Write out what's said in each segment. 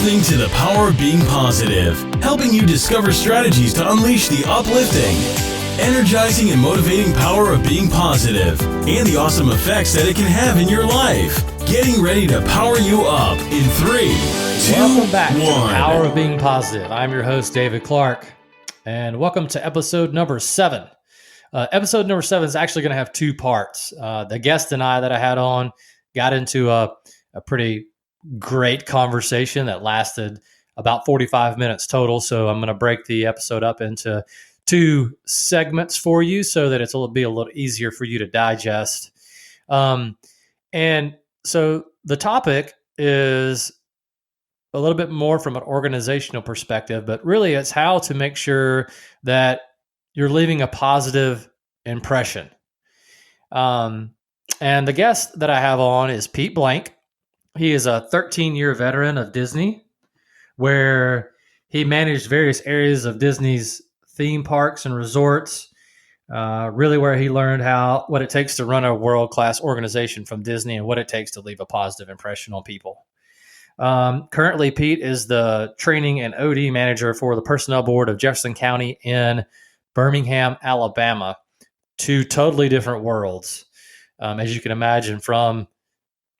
listening to The Power of Being Positive, helping you discover strategies to unleash the uplifting, energizing, and motivating power of being positive and the awesome effects that it can have in your life. Getting ready to power you up in 3, 2, Welcome back 1. to The Power of Being Positive. I'm your host, David Clark, and welcome to episode number 7. Episode number 7 is actually going to have 2 parts. The guest and I that I had on got into a pretty great conversation that lasted about 45 minutes total. So I'm going to break the episode up into 2 segments for you so that it'll be a little easier for you to digest. And so the topic is a little bit more from an organizational perspective, but really it's how to make sure that you're leaving a positive impression. And the guest that I have on is Pete Blank. He is a 13-year veteran of Disney, where he managed various areas of Disney's theme parks and resorts, really where he learned what it takes to run a world-class organization from Disney and what it takes to leave a positive impression on people. Currently, Pete is the training and OD manager for the Personel board of Jefferson County in Birmingham, Alabama. 2 totally different worlds, as you can imagine, from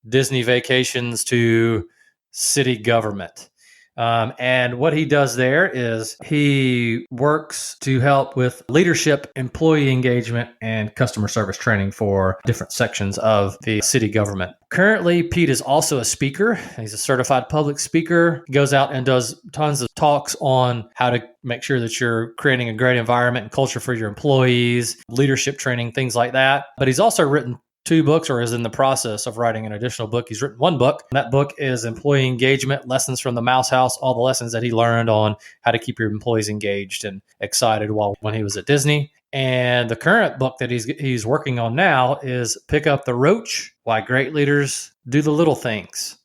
Disney vacations to city government. And what he does there is he works to help with leadership, employee engagement, and customer service training for different sections of the city government. Currently, Pete is also a speaker. He's a certified public speaker. He goes out and does tons of talks on how to make sure that you're creating a great environment and culture for your employees, leadership training, things like that. But he's also written 2 books, or is in the process of writing an additional book. He's written 1 book. And that book is Employee Engagement, Lessons from the Mouse House, all the lessons that he learned on how to keep your employees engaged and excited when he was at Disney. And the current book that he's working on now is Pick Up the Roach, Why Great Leaders Do the Little Things.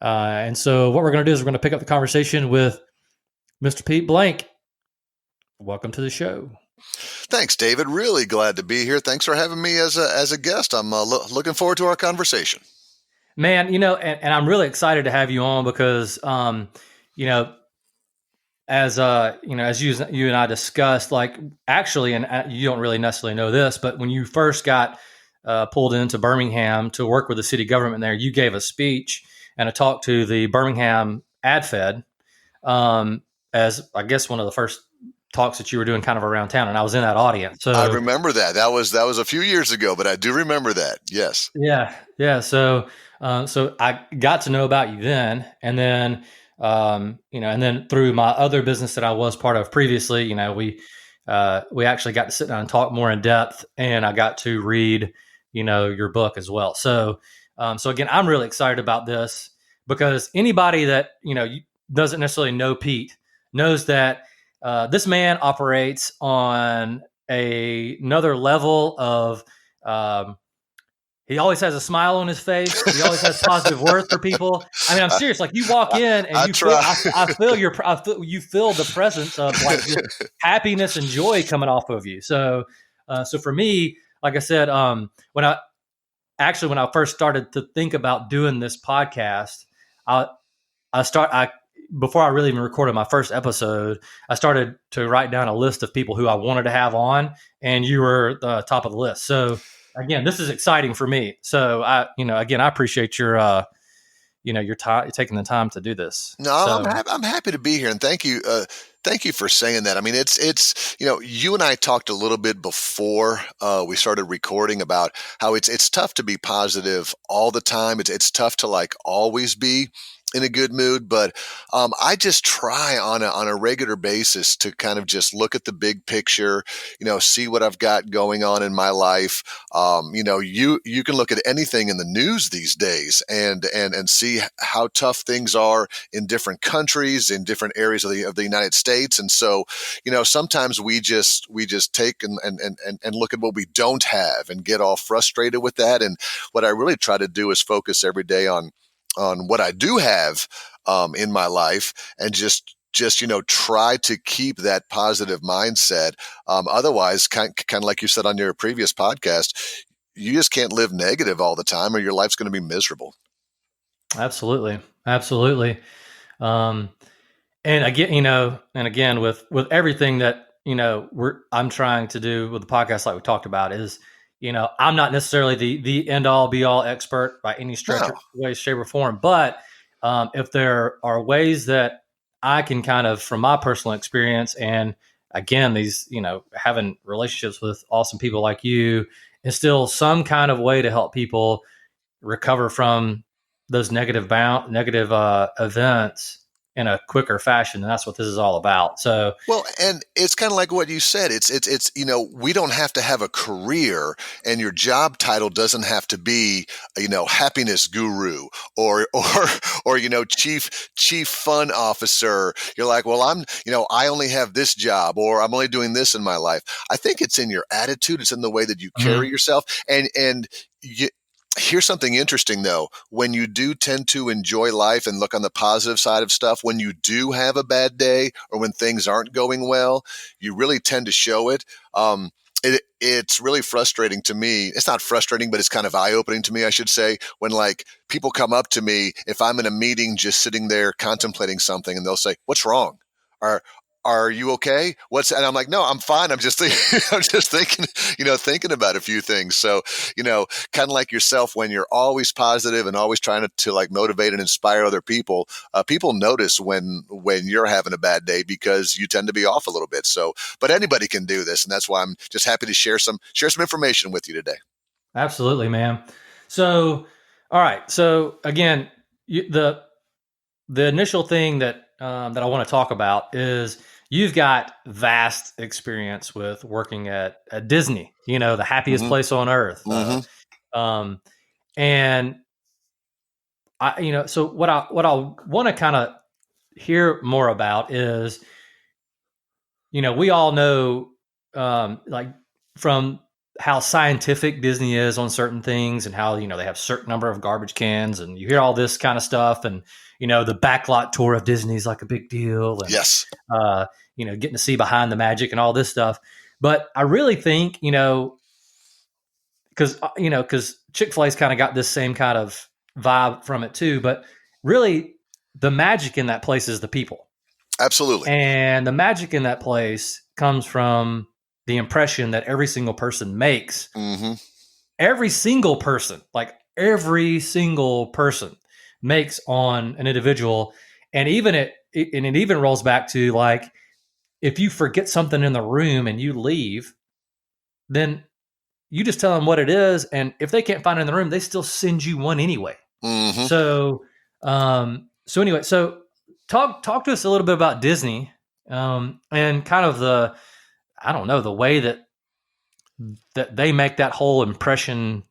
And so what we're going to do is we're going to pick up the conversation with Mr. Pete Blank. Welcome to the show. Thanks, David. Really glad to be here. Thanks for having me as a guest. I'm looking forward to our conversation. Man, and I'm really excited to have you on because, as you and I discussed, like actually, and you don't really necessarily know this, but when you first got pulled into Birmingham to work with the city government there, you gave a speech and a talk to the Birmingham AdFed as, I guess, one of the first talks that you were doing kind of around town, and I was in that audience. So I remember that. That was a few years ago, but I do remember that. Yes. Yeah. So I got to know about you then, and then and then through my other business that I was part of previously, we actually got to sit down and talk more in depth, and I got to read, your book as well. So again, I'm really excited about this because anybody that doesn't necessarily know Pete knows that. This man operates on another level of, he always has a smile on his face. He always has positive words for people. I mean, I'm serious. Like you walk in and you feel the presence of like just happiness and joy coming off of you. So for me, like I said, when I first started to think about doing this podcast, before I really even recorded my first episode, I started to write down a list of people who I wanted to have on, and you were the top of the list. So again, this is exciting for me. So I appreciate your time, taking the time to do this. No, I'm happy to be here, and thank you for saying that. I mean, it's you and I talked a little bit before we started recording about how it's tough to be positive all the time. It's tough to like always be in a good mood, but I just try on a regular basis to kind of just look at the big picture, see what I've got going on in my life. You can look at anything in the news these days and see how tough things are in different countries, in different areas of the United States. And so, sometimes we just take and look at what we don't have and get all frustrated with that. And what I really try to do is focus every day on what I do have in my life, and just try to keep that positive mindset. Otherwise, kind of like you said on your previous podcast, you just can't live negative all the time, or your life's going to be miserable. Absolutely. Um, and again, with everything that, I'm trying to do with the podcast, like we talked about, is, I'm not necessarily the end all be all expert by any stretch No. or way, shape, or form. But if there are ways that I can kind of, from my personal experience, and again, these, having relationships with awesome people like you, instill some kind of way to help people recover from those negative events in a quicker fashion, and that's what this is all about. So, Well, and it's kind of like what you said. It's we don't have to have a career, and your job title doesn't have to be happiness guru or chief fun officer. You're like, well, I only have this job, or I'm only doing this in my life. I think it's in your attitude. It's in the way that you carry yourself, and you, here's something interesting, though. When you do tend to enjoy life and look on the positive side of stuff, when you do have a bad day or when things aren't going well, you really tend to show it. It's really frustrating to me. It's not frustrating, but it's kind of eye-opening to me, I should say, when like people come up to me, if I'm in a meeting just sitting there contemplating something, and they'll say, "What's wrong?" Or "Are you okay?" And I'm like, "No, I'm fine. I'm just thinking, I'm just thinking about a few things." So, kind of like yourself, when you're always positive and always trying to like motivate and inspire other people, people notice when you're having a bad day because you tend to be off a little bit. So, but anybody can do this, and that's why I'm just happy to share some information with you today. absolutely, man. So, all right. So again, the initial thing that that I want to talk about is you've got vast experience with working at Disney. The happiest Mm-hmm. place on earth. Mm-hmm. Um, and so what I want to kind of hear more about is, we all know, like, from how scientific Disney is on certain things, and how, they have certain number of garbage cans, and you hear all this kind of stuff, and, the backlot tour of Disney is like a big deal. And, Yes. getting to see behind the magic and all this stuff. But I really think, because Chick-fil-A's kind of got this same kind of vibe from it too, but really the magic in that place is the people. Absolutely. And the magic in that place comes from the impression that every single person makes. Mm-hmm. Every single person, like every single person makes on an individual. And it even rolls back to, like, if you forget something in the room and you leave, then you just tell them what it is. And if they can't find it in the room, they still send you one anyway. Mm-hmm. So, anyway, so talk to us a little bit about Disney, and kind of the way that they make that whole impression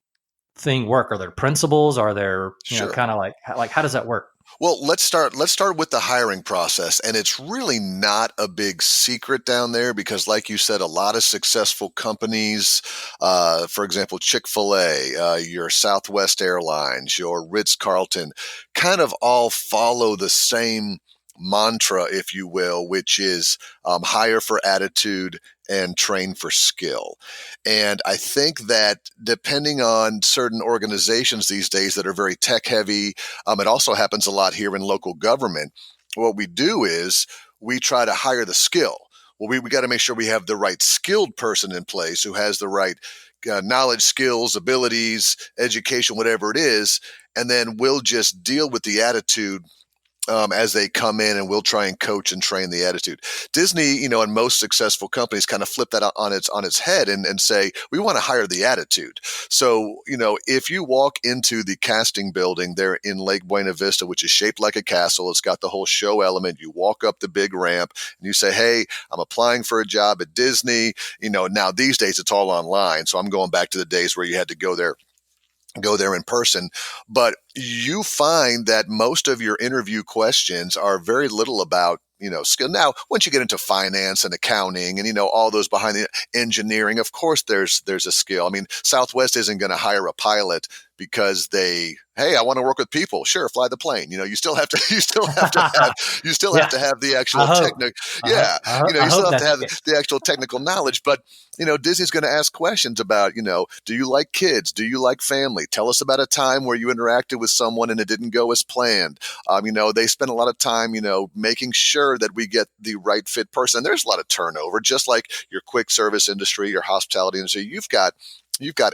thing work. Are there principles? Are there, Sure. kind of like how does that work? Well, let's start with the hiring process. And it's really not a big secret down there because, like you said, a lot of successful companies, for example, Chick-fil-A, your Southwest Airlines, your Ritz-Carlton, kind of all follow the same mantra, if you will, which is hire for attitude and train for skill. And I think that depending on certain organizations these days that are very tech heavy, it also happens a lot here in local government. What we do is we try to hire the skill. Well, we got to make sure we have the right skilled person in place who has the right knowledge, skills, abilities, education, whatever it is. And then we'll just deal with the attitude as they come in, and we'll try and coach and train the attitude. Disney, and most successful companies kind of flip that on its head and say, we want to hire the attitude. So, if you walk into the casting building there in Lake Buena Vista, which is shaped like a castle, it's got the whole show element. You walk up the big ramp and you say, "Hey, I'm applying for a job at Disney." Now these days it's all online. So I'm going back to the days where you had to go there in person, but you find that most of your interview questions are very little about, skill. Now, once you get into finance and accounting and, all those behind the engineering, of course, there's a skill. I mean, Southwest isn't going to hire a pilot because hey, I want to work with people. Sure, fly the plane. You still have to, Yeah, to have the I actual hope. yeah, I you still hope have to that's have the case. the actual technical knowledge. But Disney's going to ask questions about, do you like kids? Do you like family? Tell us about a time where you interacted with someone and it didn't go as planned. They spend a lot of time, making sure that we get the right fit person. And there's a lot of turnover, just like your quick service industry, your hospitality industry. You've got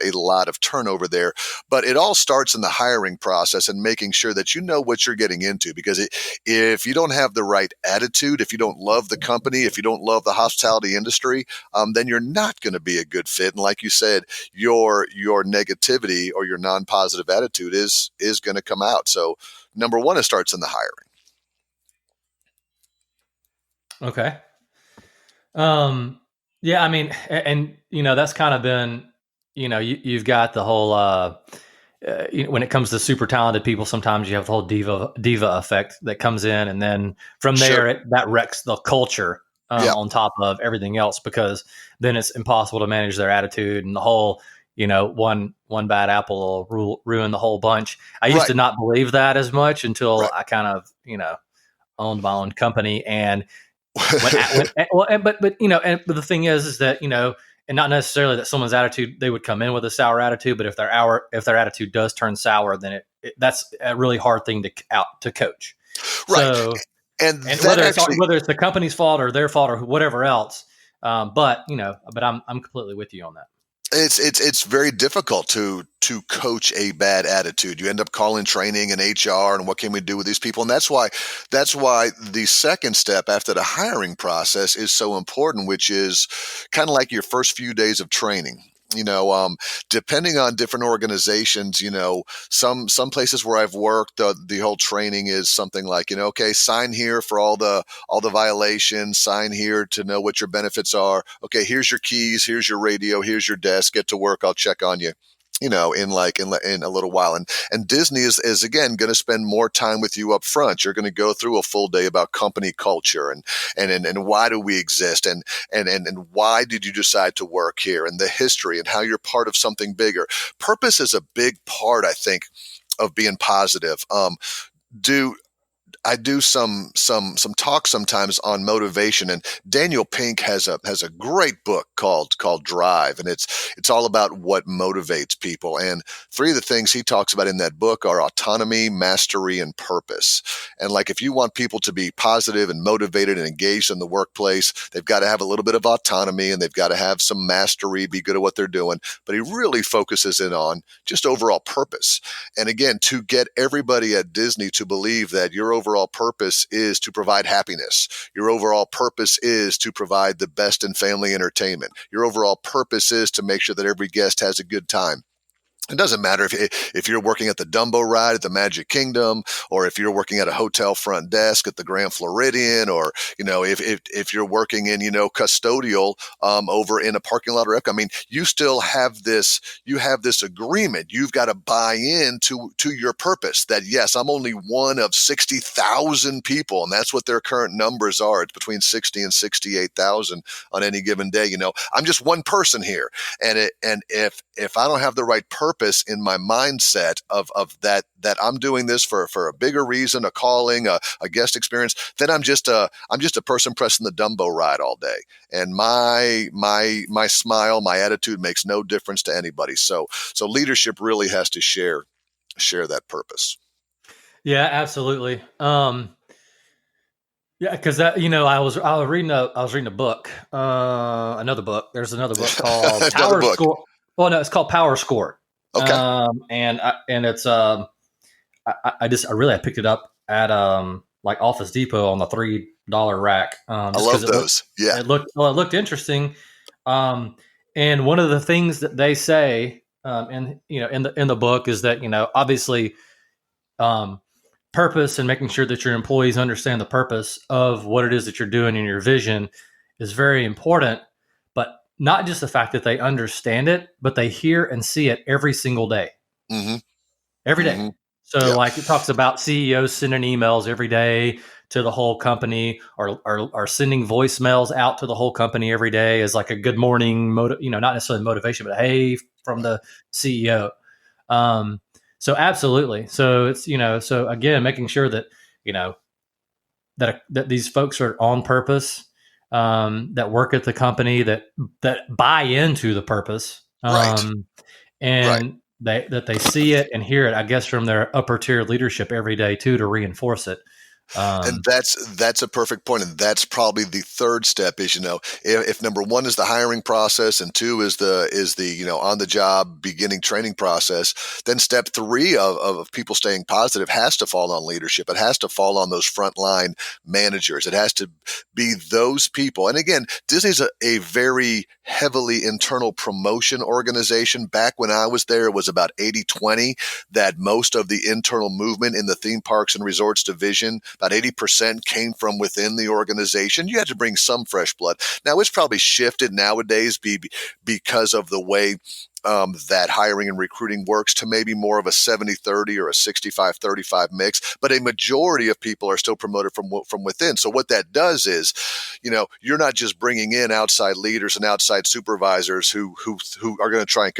a lot of turnover there, but it all starts in the hiring process and making sure that you know what you're getting into. Because if you don't have the right attitude, if you don't love the company, if you don't love the hospitality industry, then you're not going to be a good fit. And like you said, your negativity or your non-positive attitude is going to come out. So number one, it starts in the hiring. Okay. Yeah, I mean, and that's kind of been, you've got the whole, when it comes to super talented people, sometimes you have the whole diva effect that comes in, and then from Sure. there, that wrecks the culture Yeah. on top of everything else, because then it's impossible to manage their attitude, and the whole, one bad apple will ruin the whole bunch. I used Right. to not believe that as much until Right. I kind of, owned my own company, and but the thing is that, and not necessarily that someone's attitude, they would come in with a sour attitude, but if their attitude does turn sour, then that's a really hard thing to coach. Right. So, And and that actually, whether it's the company's fault or their fault or whatever else, but I'm completely with you on that. it's very difficult to coach a bad attitude. You end up calling training and HR and what can we do with these people? And that's why the second step after the hiring process is so important, which is kind of like your first few days of training. Depending on different organizations, some places where I've worked, the whole training is something like, okay, sign here for all the violations, sign here to know what your benefits are. Okay, here's your keys, here's your radio, here's your desk, get to work, I'll check on you. In a little while, and Disney is again going to spend more time with you up front. You're going to go through a full day about company culture and why do we exist, and why did you decide to work here, and the history and how you're part of something bigger. Purpose is a big part, I think, of being positive. I do some talk sometimes on motivation, and Daniel Pink has a great book called Drive, and it's all about what motivates people. And three of the things he talks about in that book are autonomy, mastery, and purpose. And like, if you want people to be positive and motivated and engaged in the workplace, they've got to have a little bit of autonomy and they've got to have some mastery, be good at what they're doing. But he really focuses in on just overall purpose. And again, to get everybody at Disney to believe that your overall purpose is to provide happiness. Your overall purpose is to provide the best in family entertainment. Your overall purpose is to make sure that every guest has a good time. It doesn't matter if you're working at the Dumbo ride at the Magic Kingdom, or if you're working at a hotel front desk at the Grand Floridian, or if you're working in custodial over in a parking lot or Epcot. I mean, you still have this agreement. You've got to buy in to your purpose. That yes, I'm only one of 60,000 people, and that's what their current numbers are. It's between 60 and 68,000 on any given day. I'm just one person here, and if I don't have the right purpose in my mindset of that I'm doing this for a bigger reason, a calling, a guest experience, then I'm just a person pressing the Dumbo ride all day. And my smile, my attitude makes no difference to anybody. So leadership really has to share that purpose. Yeah, absolutely. Yeah, because that I was reading a book, another book. There's another book called Another Power book. Score. Well, no, it's called Power Score. Okay. And it's I picked it up at like Office Depot on the $3 rack. I love those. Yeah. It looked interesting. And one of the things that they say, in the book is that obviously, purpose and making sure that your employees understand the purpose of what it is that you're doing in your vision is very important, but not just the fact that they understand it, but they hear and see it every single day, Mm-hmm. every day. Mm-hmm. So Yeah. like it talks about CEOs sending emails every day to the whole company, or sending voicemails out to the whole company every day as like a good morning, not necessarily motivation, but hey, from the CEO. So absolutely. So it's, so again, making sure that, you know, that these folks are on purpose, that work at the company, that buy into the purpose, Right. Right. and that they see it and hear it, I guess, from their upper tier leadership every day too, to reinforce it. And Um, that's a perfect point, and that's probably the third step. Is if number one is the hiring process, and two is the on the job beginning training process, then step three of people staying positive has to fall on leadership. It has to fall on those frontline managers. It has to be those people. And again, Disney's a very heavily internal promotion organization. Back when I was there, it was about 80-20 that most of the internal movement in the theme parks and resorts division, about 80% came from within the organization. You had to bring some fresh blood. Now, it's probably shifted nowadays because of the way that hiring and recruiting works to maybe more of a 70-30 or a 65-35 mix, but a majority of people are still promoted from within. So what that does is, you're not just bringing in outside leaders and outside supervisors who are going to try and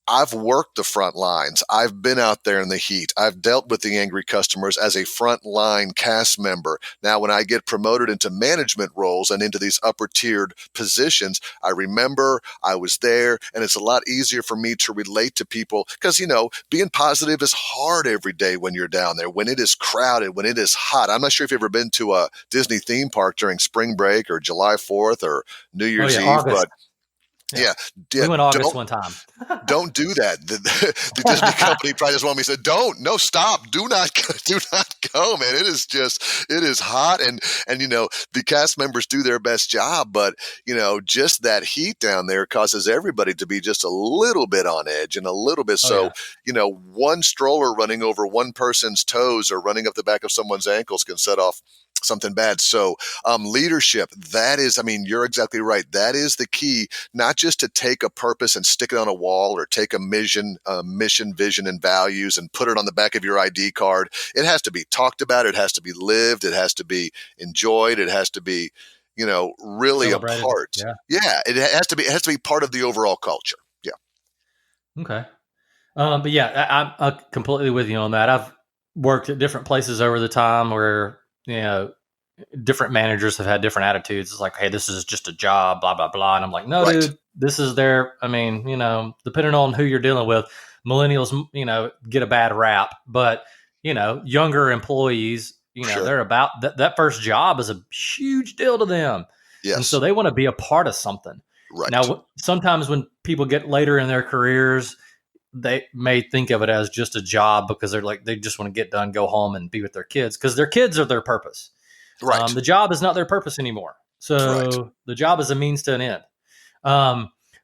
I've worked the front lines. I've been out there in the heat. I've dealt with the angry customers as a frontline cast member. Now, when I get promoted into management roles and into these upper tiered positions, I remember I was there, and it's a lot easier for me to relate to people because, being positive is hard every day when you're down there, when it is crowded, when it is hot. I'm not sure if you've ever been to a Disney theme park during spring break or July 4th or New Year's Eve, August. but yeah, We went August one time. don't do that. The Disney company probably just wanted me to say, no, stop, do not go, man. It is hot. And the cast members do their best job, but just that heat down there causes everybody to be just a little bit on edge and a little bit. One stroller running over one person's toes or running up the back of someone's ankles can set off something bad. So leadership, that is, you're exactly right. That is the key, not just to take a purpose and stick it on a wall or take a mission, vision, and values and put it on the back of your ID card. It has to be talked about. It has to be lived. It has to be enjoyed. It has to be, really Celebrated. a part. Yeah. It has to be part of the overall culture. Yeah. Okay. But yeah, I'm completely with you on that. I've worked at different places over the time where, different managers have had different attitudes. It's like, hey, this is just a job, blah, blah, blah. And I'm like, no, dude, this is depending on who you're dealing with, millennials, get a bad rap, but, younger employees, they're about that first job is a huge deal to them. Yes. And so they want to be a part of something. Right. Now, sometimes when people get later in their careers, they may think of it as just a job because they just want to get done, go home and be with their kids because their kids are their purpose. Right. The job is not their purpose anymore. So the job is a means to an end.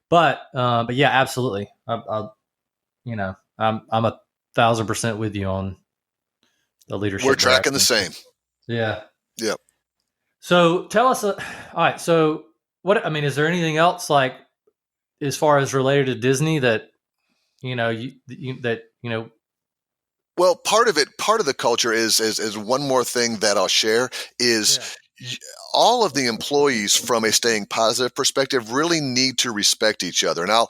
But yeah, absolutely. I'm 1,000% with you on the leadership. We're tracking the same. Yeah. Yep. So tell us, all right. So is there anything else like as far as related to Disney that, well, part of the culture is one more thing that I'll share is all of the employees from a staying positive perspective really need to respect each other. And I'll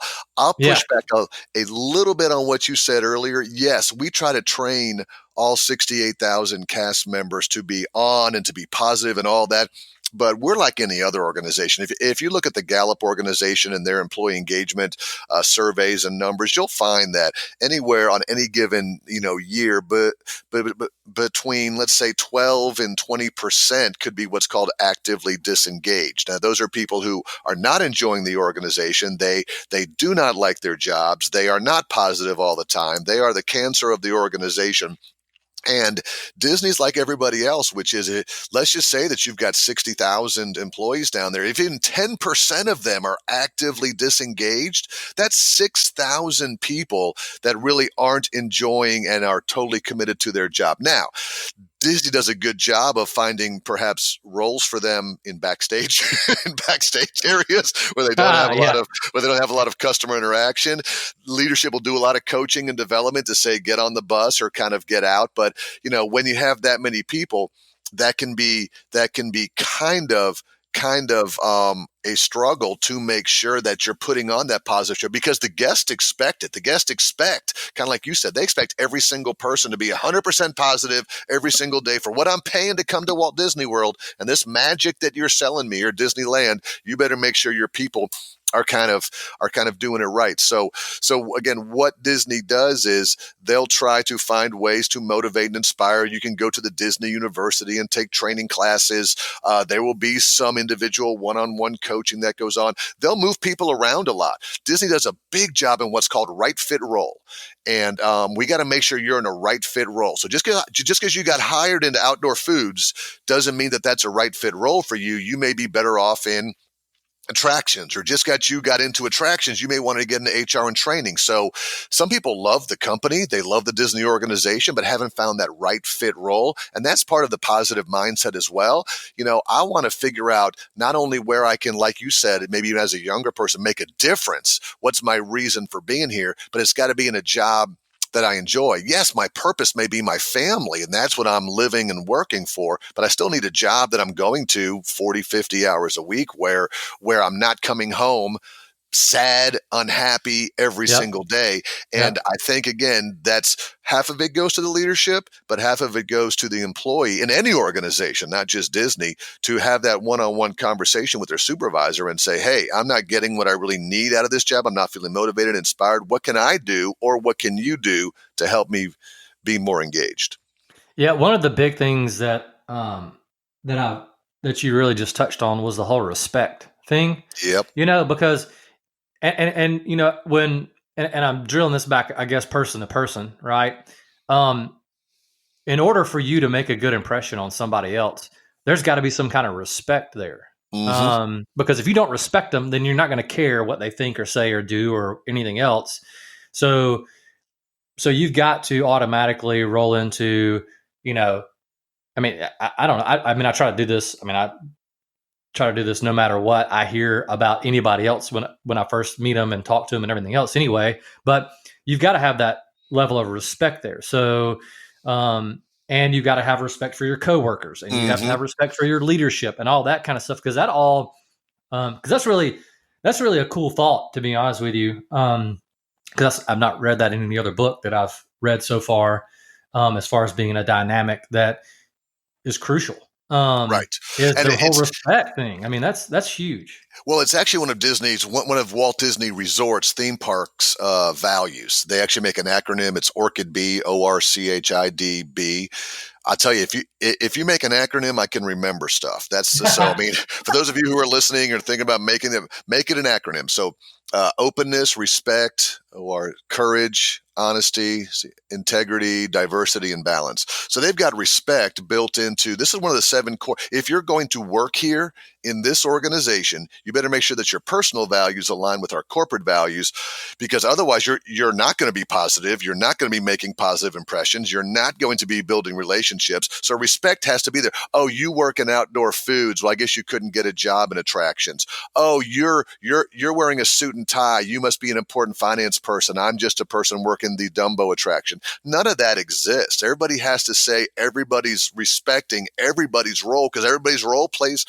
push back a little bit on what you said earlier. Yes, we try to train all 68,000 cast members to be on and to be positive and all that. But we're like any other organization. If you look at the Gallup organization and their employee engagement surveys and numbers, you'll find that anywhere on any given year, but between let's say 12 and 20% could be what's called actively disengaged. Now, those are people who are not enjoying the organization. They do not like their jobs. They are not positive all the time. They are the cancer of the organization. And Disney's like everybody else, which is, let's just say that you've got 60,000 employees down there. If even 10% of them are actively disengaged, that's 6,000 people that really aren't enjoying and are totally committed to their job. Now, Disney does a good job of finding perhaps roles for them in backstage areas where they don't have a lot of customer interaction. Leadership will do a lot of coaching and development to say get on the bus or kind of get out. But when you have that many people, that can be kind of kind of a struggle to make sure that you're putting on that positive show, because the guests expect it. The guests expect, kind of like you said, they expect every single person to be 100% positive every single day for what I'm paying to come to Walt Disney World. And this magic that you're selling me, or Disneyland, you better make sure your people are kind of doing it right. So again, what Disney does is they'll try to find ways to motivate and inspire. You can go to the Disney University and take training classes. There will be some individual one-on-one coaching that goes on. They'll move people around a lot. Disney does a big job in what's called right fit role. And we got to make sure you're in a right fit role. So just because you got hired into outdoor foods doesn't mean that that's a right fit role for you. You may be better off in attractions, or you got into attractions, you may want to get into HR and training. So some people love the company, they love the Disney organization, but haven't found that right fit role. And that's part of the positive mindset as well. I want to figure out not only where I can, like you said, maybe even as a younger person, make a difference. What's my reason for being here? But it's got to be in a job that I enjoy. Yes, my purpose may be my family, and that's what I'm living and working for, but I still need a job that I'm going to 40, 50 hours a week where I'm not coming home sad, unhappy every single day. And I think, again, that's half of it goes to the leadership, but half of it goes to the employee in any organization, not just Disney, to have that one-on-one conversation with their supervisor and say, hey, I'm not getting what I really need out of this job. I'm not feeling motivated, inspired. What can I do, or what can you do to help me be more engaged? Yeah, one of the big things that you really just touched on was the whole respect thing. Yep. Because when I'm drilling this back, I guess, person to person, right? In order for you to make a good impression on somebody else, there's got to be some kind of respect there. Mm-hmm. Because if you don't respect them, then you're not going to care what they think or say or do or anything else. So you've got to automatically roll into, I don't know. I try to do this. I try to do this no matter what I hear about anybody else when I first meet them and talk to them and everything else anyway. But you've got to have that level of respect there. So, and you got to have respect for your coworkers, and you have to have respect for your leadership and all that kind of stuff. Because that's really a cool thought, to be honest with you. Because I've not read that in any other book that I've read so far, as far as being a dynamic that is crucial. Right. Is the whole respect thing. That's huge. Well, it's actually one of Walt Disney Resort's theme parks values. They actually make an acronym. It's ORCHID-B, ORCHID-B. I'll tell you, if you make an acronym, I can remember stuff. That's so. For those of you who are listening or thinking about making it, make it an acronym. So, openness, respect, or courage, honesty, integrity, diversity, and balance. So they've got respect built into. This is one of the 7 core. If you're going to work here in this organization, you better make sure that your personal values align with our corporate values, because otherwise you're not going to be positive. You're not going to be making positive impressions. You're not going to be building relationships. So respect has to be there. Oh, you work in outdoor foods. Well, I guess you couldn't get a job in attractions. Oh, you're wearing a suit and tie. You must be an important finance person. I'm just a person working the Dumbo attraction. None of that exists. Everybody has to say everybody's respecting everybody's role, because everybody's role plays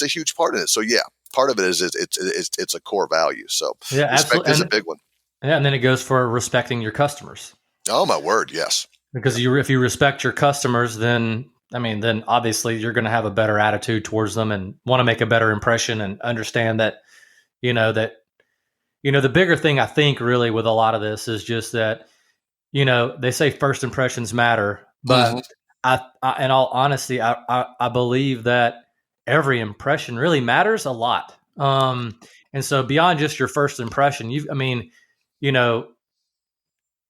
a huge part in it. So yeah, part of it is it's a core value. So yeah, respect is a big one. Yeah, and then it goes for respecting your customers. Oh my word, yes. Because if you respect your customers, then obviously you're going to have a better attitude towards them and want to make a better impression and understand that, the bigger thing I think really with a lot of this is just that, they say first impressions matter, but I in all honesty, I believe that every impression really matters a lot. And so beyond just your first impression,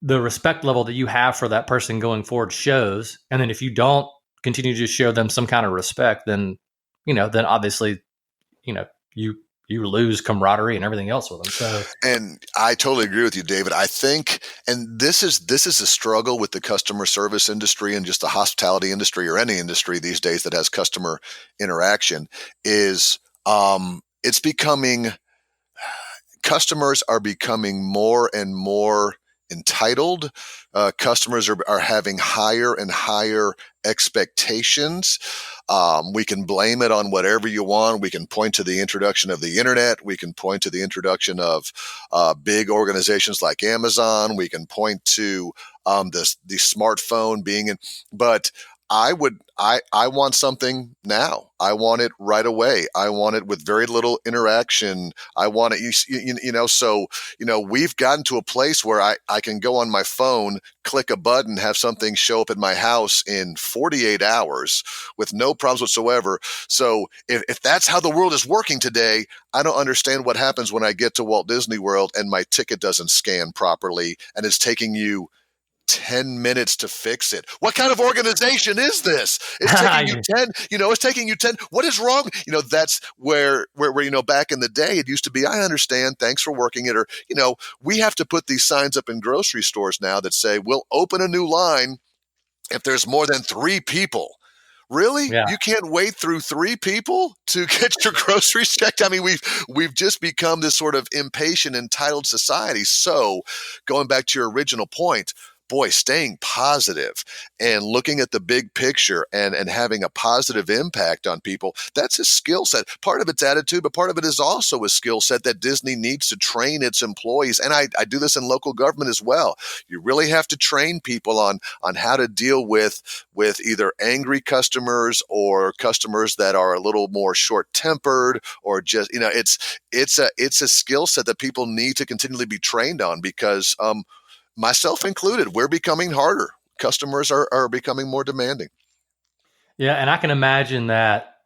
the respect level that you have for that person going forward shows. And then if you don't continue to show them some kind of respect, then obviously, you lose camaraderie and everything else with them. So, and I totally agree with you, David. I think, and this is a struggle with the customer service industry and just the hospitality industry, or any industry these days that has customer interaction, is customers are becoming more and more entitled. Customers are having higher and higher expectations. We can blame it on whatever you want. We can point to the introduction of the internet. We can point to the introduction of big organizations like Amazon. We can point to the smartphone being in, but I want something now. I want it right away. I want it with very little interaction. I want it, so, we've gotten to a place where I can go on my phone, click a button, have something show up at my house in 48 hours with no problems whatsoever. So if that's how the world is working today, I don't understand what happens when I get to Walt Disney World and my ticket doesn't scan properly and it's taking you 10 minutes to fix it. What kind of organization is this? It's taking you 10, it's taking you 10. What is wrong? That's where, back in the day, it used to be, I understand, thanks for working it. Or, we have to put these signs up in grocery stores now that say, we'll open a new line if there's more than 3 people. Really? Yeah. You can't wait through 3 people to get your groceries checked? I mean, we've just become this sort of impatient, entitled society. So going back to your original point, boy, staying positive and looking at the big picture and having a positive impact on people, that's a skill set. Part of it's attitude, but part of it is also a skill set that Disney needs to train its employees. And I do this in local government as well. You really have to train people on how to deal with either angry customers or customers that are a little more short-tempered, or just, it's a skill set that people need to continually be trained on, because myself included, we're becoming harder. Customers are becoming more demanding. Yeah, and I can imagine that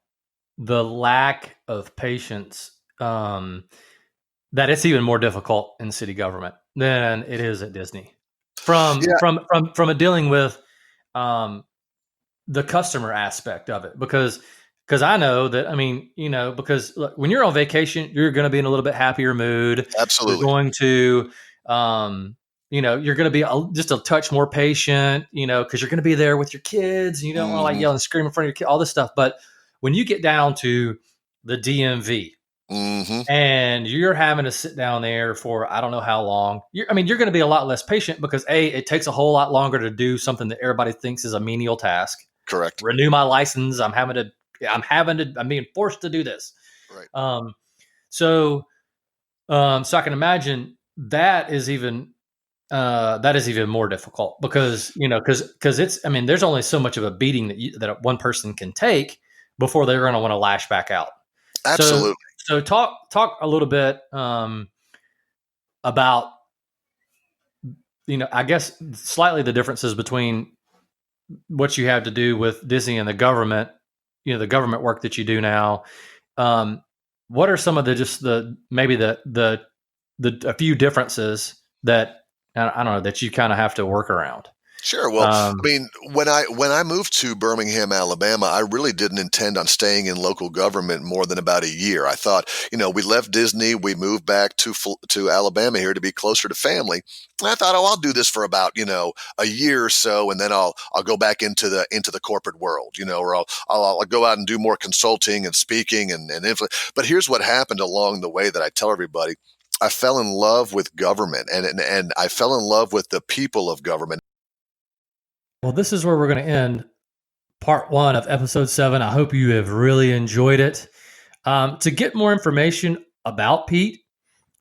the lack of patience, that it's even more difficult in city government than it is at Disney. From a dealing with the customer aspect of it, because I know that, because look, when you're on vacation, you're going to be in a little bit happier mood. Absolutely. You're going to you're going to be just a touch more patient, because you're going to be there with your kids, and you don't want to yell and scream in front of your kid, all this stuff. But when you get down to the DMV and you're having to sit down there for, I don't know how long, you're going to be a lot less patient, because it takes a whole lot longer to do something that everybody thinks is a menial task. Correct. Renew my license. I'm being forced to do this. Right. So I can imagine that is even more difficult, because it's, there's only so much of a beating that one person can take before they're going to want to lash back out. Absolutely. So talk a little bit about, I guess slightly the differences between what you have to do with Disney and the government, the government work that you do now. What are some of the a few differences that, I don't know, that you kind of have to work around? Sure. Well, when I moved to Birmingham, Alabama, I really didn't intend on staying in local government more than about a year. I thought, we left Disney, we moved back to Alabama here to be closer to family. And I thought, I'll do this for about, a year or so, and then I'll go back into the corporate world, or I'll go out and do more consulting and speaking and influence. But here's what happened along the way that I tell everybody. I fell in love with government, and I fell in love with the people of government. Well, this is where we're going to end part 1 of episode 7. I hope you have really enjoyed it. To get more information about Pete,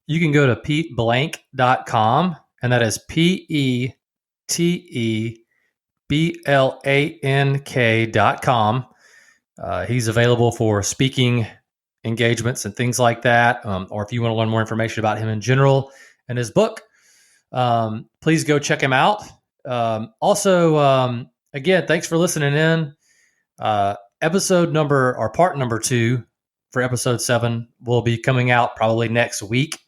you can go to peteblank.com, and that is peteblank.com. He's available for speaking engagements and things like that. Or if you want to learn more information about him in general and his book, please go check him out. Also, again, thanks for listening in. Part number 2 for episode 7 will be coming out probably next week.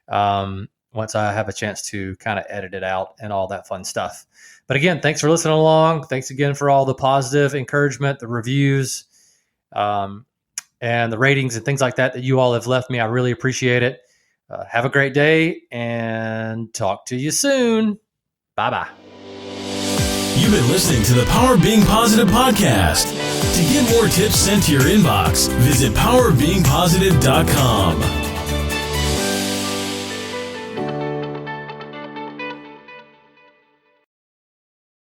Once I have a chance to kind of edit it out and all that fun stuff. But again, thanks for listening along. Thanks again for all the positive encouragement, the reviews, and the ratings and things like that you all have left me. I really appreciate it. Have a great day, and talk to you soon. Bye-bye. You've been listening to the Power of Being Positive podcast. To get more tips sent to your inbox, visit powerofbeingpositive.com.